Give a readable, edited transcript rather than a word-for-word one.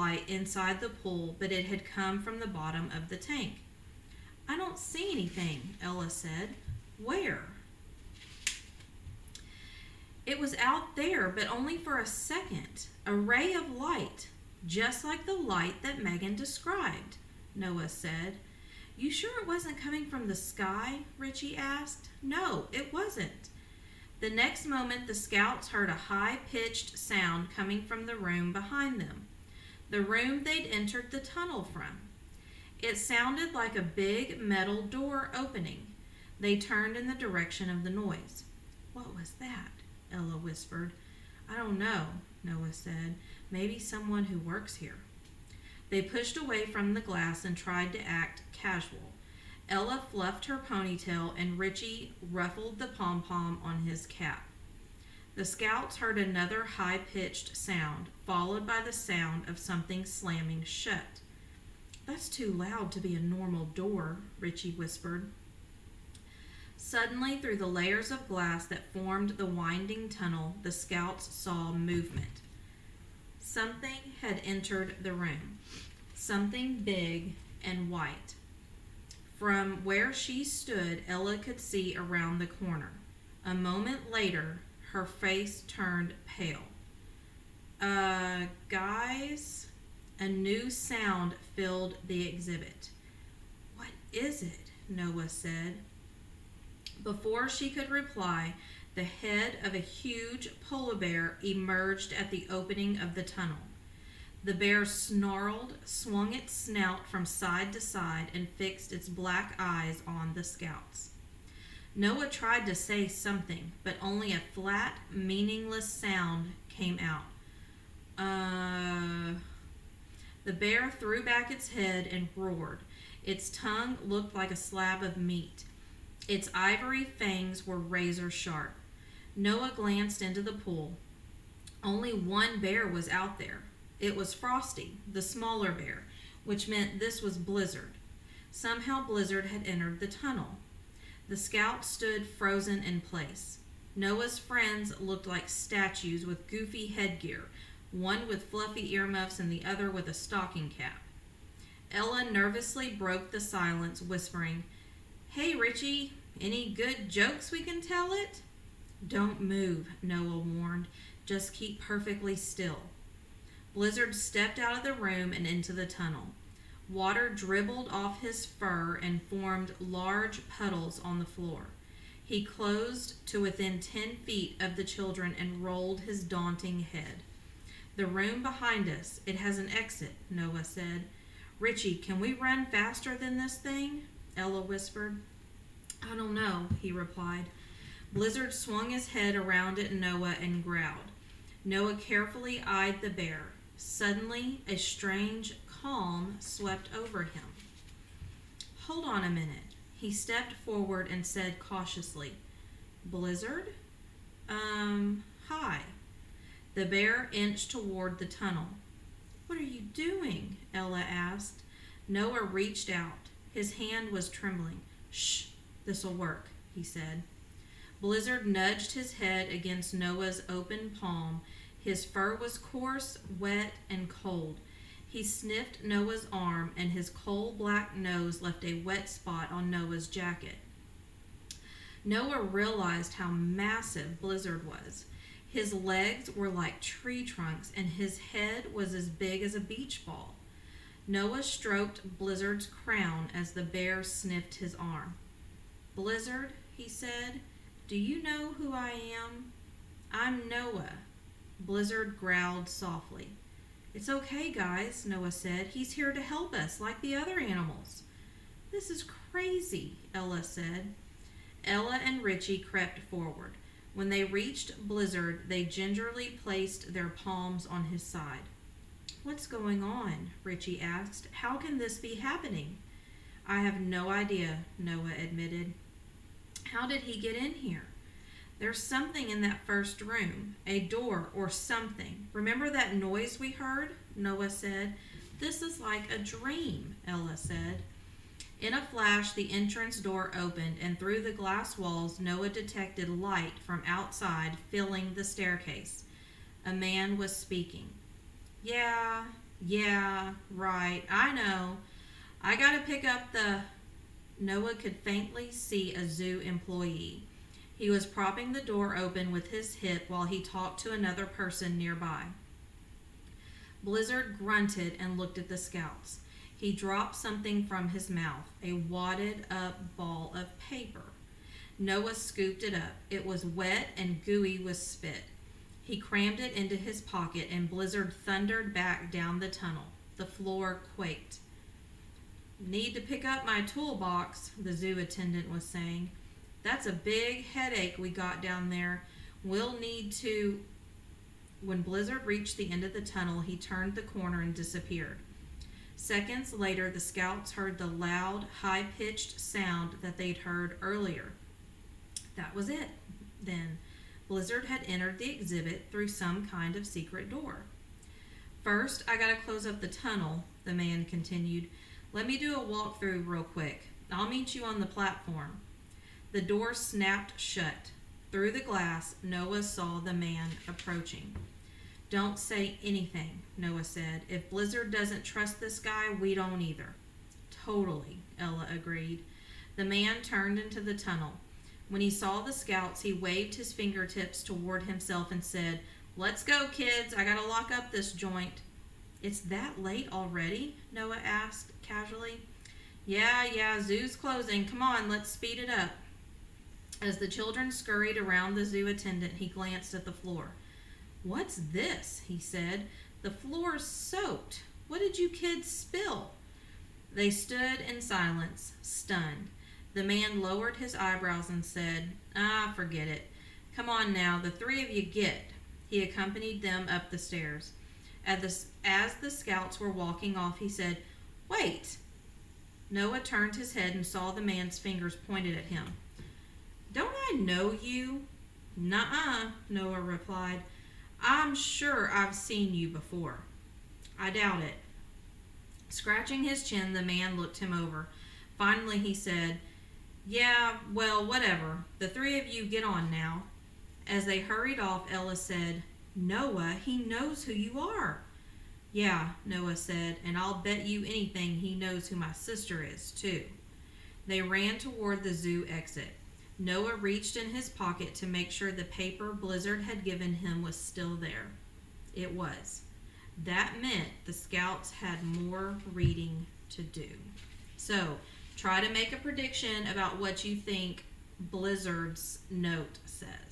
light inside the pool, but it had come from the bottom of the tank. I don't see anything, Ella said. Where? It was out there, but only for a second. A ray of light, just like the light that Megan described, Noah said. You sure it wasn't coming from the sky? Richie asked. No, it wasn't. The next moment, the scouts heard a high-pitched sound coming from the room behind them, the room they'd entered the tunnel from. It sounded like a big metal door opening. They turned in the direction of the noise. What was that? Ella whispered. I don't know, Noah said. Maybe someone who works here. They pushed away from the glass and tried to act casual. Ella fluffed her ponytail and Richie ruffled the pom-pom on his cap. The scouts heard another high-pitched sound, followed by the sound of something slamming shut. That's too loud to be a normal door, Richie whispered. Suddenly, through the layers of glass that formed the winding tunnel, the scouts saw movement. Something had entered the room, something big and white. From where she stood, Ella could see around the corner. A moment later, her face turned pale. Guys? A new sound filled the exhibit. What is it? Noah said. Before she could reply, the head of a huge polar bear emerged at the opening of the tunnel. The bear snarled, swung its snout from side to side, and fixed its black eyes on the scouts. Noah tried to say something, but only a flat, meaningless sound came out. The bear threw back its head and roared. Its tongue looked like a slab of meat. Its ivory fangs were razor sharp. Noah glanced into the pool. Only one bear was out there. It was Frosty, the smaller bear, which meant this was Blizzard. Somehow Blizzard had entered the tunnel. The scouts stood frozen in place. Noah's friends looked like statues with goofy headgear, one with fluffy earmuffs and the other with a stocking cap. Ella nervously broke the silence, whispering, Hey, Richie, any good jokes we can tell it? Don't move, Noah warned. Just keep perfectly still. Blizzard stepped out of the room and into the tunnel. Water dribbled off his fur and formed large puddles on the floor. He closed to within 10 feet of the children and rolled his daunting head. The room behind us, it has an exit, Noah said. Richie, can we run faster than this thing? Ella whispered. I don't know, he replied. Blizzard swung his head around at Noah and growled. Noah carefully eyed the bear. Suddenly, a strange calm swept over him. Hold on a minute. He stepped forward and said cautiously, Blizzard? Hi. The bear inched toward the tunnel. What are you doing? Ella asked. Noah reached out. His hand was trembling. Shh, this'll work, he said. Blizzard nudged his head against Noah's open palm. His fur was coarse, wet, and cold. He sniffed Noah's arm, and his coal-black nose left a wet spot on Noah's jacket. Noah realized how massive Blizzard was. His legs were like tree trunks, and his head was as big as a beach ball. Noah stroked Blizzard's crown as the bear sniffed his arm. Blizzard, he said, do you know who I am? I'm Noah. Blizzard growled softly. It's okay, guys, Noah said. He's here to help us, like the other animals. This is crazy, Ella said. Ella and Richie crept forward. When they reached Blizzard, they gingerly placed their palms on his side. What's going on? Richie asked. How can this be happening? I have no idea, Noah admitted. How did he get in here? There's something in that first room, a door or something. Remember that noise we heard? Noah said. This is like a dream, Ella said. In a flash, the entrance door opened, and through the glass walls, Noah detected light from outside filling the staircase. A man was speaking. Yeah, Yeah, right. I know. I gotta pick up the. Noah could faintly see a zoo employee. He was propping the door open with his hip while he talked to another person nearby. Blizzard grunted and looked at the scouts. He dropped something from his mouth, a wadded up ball of paper. Noah scooped it up. It was wet and gooey with spit. He crammed it into his pocket and Blizzard thundered back down the tunnel. The floor quaked. Need to pick up my toolbox, the zoo attendant was saying. That's a big headache we got down there. We'll need to. When Blizzard reached the end of the tunnel, he turned the corner and disappeared. Seconds later, the scouts heard the loud, high pitched sound that they'd heard earlier. That was it, then. Blizzard had entered the exhibit through some kind of secret door. First, I gotta close up the tunnel, the man continued. Let me do a walkthrough real quick. I'll meet you on the platform. The door snapped shut. Through the glass, Noah saw the man approaching. Don't say anything, Noah said. If Blizzard doesn't trust this guy, we don't either. Totally, Ella agreed. The man turned into the tunnel. When he saw the scouts, he waved his fingertips toward himself and said, Let's go, kids. I gotta lock up this joint. It's that late already? Noah asked casually. Yeah, zoo's closing. Come on, let's speed it up. As the children scurried around the zoo attendant, he glanced at the floor. What's this? He said. The floor's soaked. What did you kids spill? They stood in silence, stunned. The man lowered his eyebrows and said, forget it. Come on now, the three of you get. He accompanied them up the stairs. As the scouts were walking off, he said, Wait. Noah turned his head and saw the man's fingers pointed at him. Don't I know you? Nuh-uh, Noah replied. I'm sure I've seen you before. I doubt it. Scratching his chin, the man looked him over. Finally, he said, Yeah, well, whatever. The three of you get on now. As they hurried off, Ella said, Noah, he knows who you are. Yeah, Noah said, and I'll bet you anything he knows who my sister is, too. They ran toward the zoo exit. Noah reached in his pocket to make sure the paper Blizzard had given him was still there. It was. That meant the scouts had more reading to do. So, try to make a prediction about what you think Blizzard's note says.